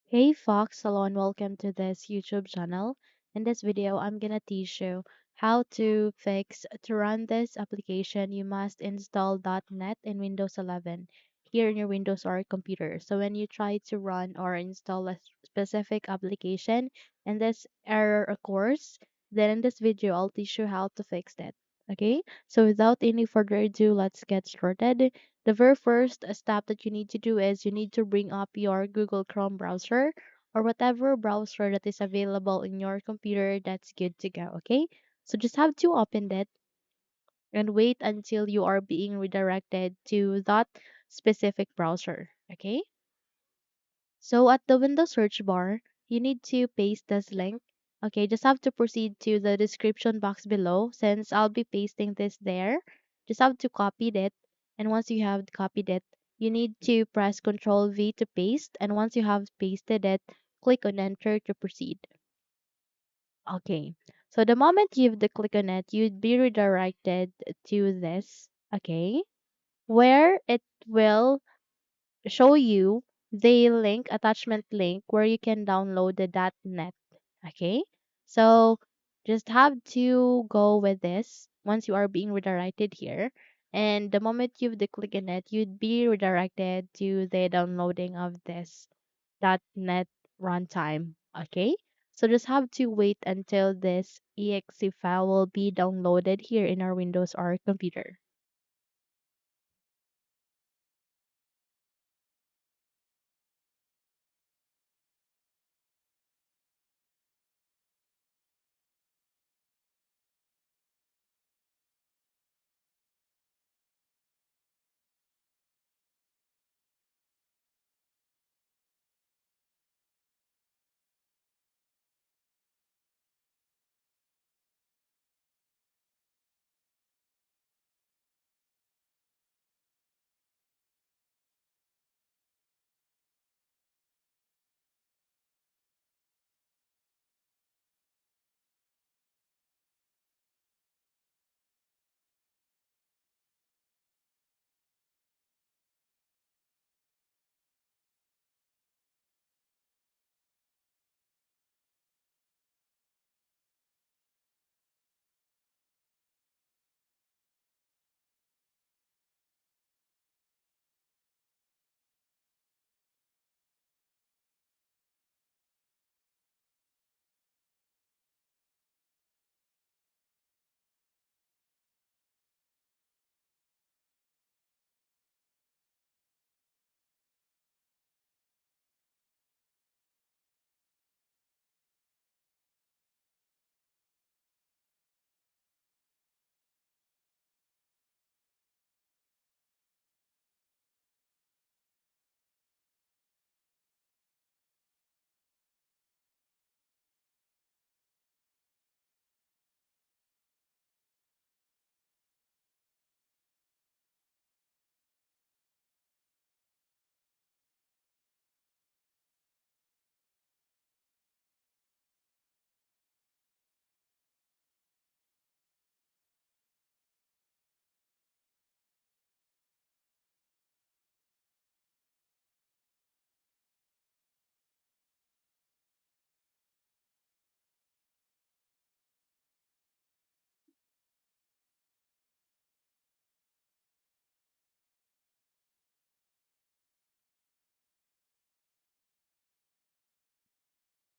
Hey Fox, hello and welcome to this YouTube channel. In this video, I'm gonna teach you how to run this application. You must install .NET in Windows 11 here in your Windows or computer. So when you try to run or install a specific application and this error occurs, then in this video, I'll teach you how to fix that. Okay, so without any further ado, let's get started. The very first step that you need to do is you need to bring up your Google Chrome browser or whatever browser that is available in your computer that's good to go, okay? So just have to open that and wait until you are being redirected to that specific browser, okay? So at the Windows search bar, you need to paste this link. Okay, just have to proceed to the description box below since I'll be pasting this there. Just have to copy it. And once you have copied it, you need to press Ctrl V to paste. And once you have pasted it, click on enter to proceed. Okay, so the moment you've the click on it, you'd be redirected to this. Okay, where it will show you the link, attachment link, where you can download the .NET. Okay, so just have to go with this once you are being redirected here. And the moment you've click on it, you'd be redirected to the downloading of this .NET runtime. Okay, so just have to wait until this exe file will be downloaded here in our Windows or computer.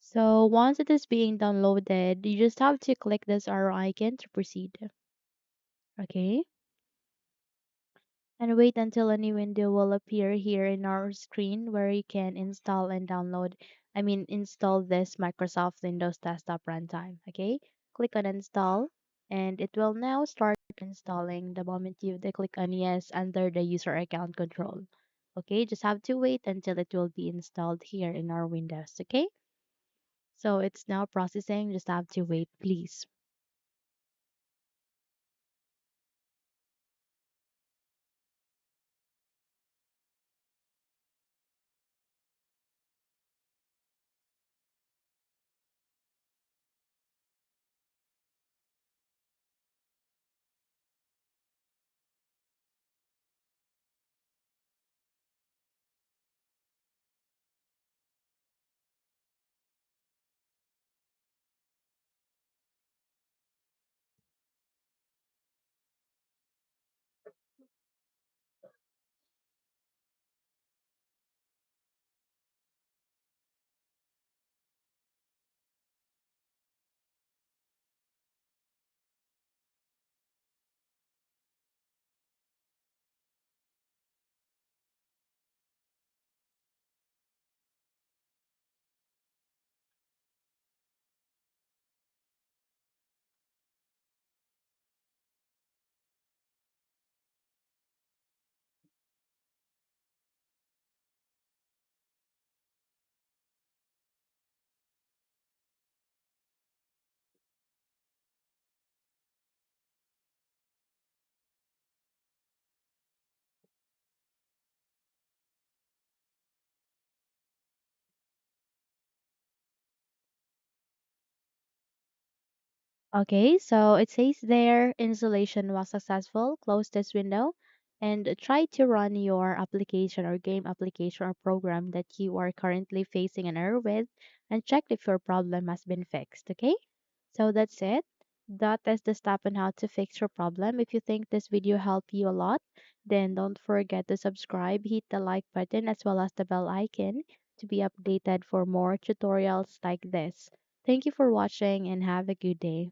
So once it is being downloaded, you just have to click this arrow icon to proceed. Okay. And wait until a new window will appear here in our screen where you can install and download, install this Microsoft Windows Desktop Runtime. Okay. Click on install and it will now start installing the moment you click on yes under the user account control. Okay. Just have to wait until it will be installed here in our Windows. Okay. So it's now processing. Just have to wait, please. Okay, so it says there installation was successful. Close this window and try to run your application or game application or program that you are currently facing an error with and check if your problem has been fixed. Okay, so that's it. That is the step on how to fix your problem. If you think this video helped you a lot, then don't forget to subscribe, hit the like button as well as the bell icon to be updated for more tutorials like this. Thank you for watching and have a good day.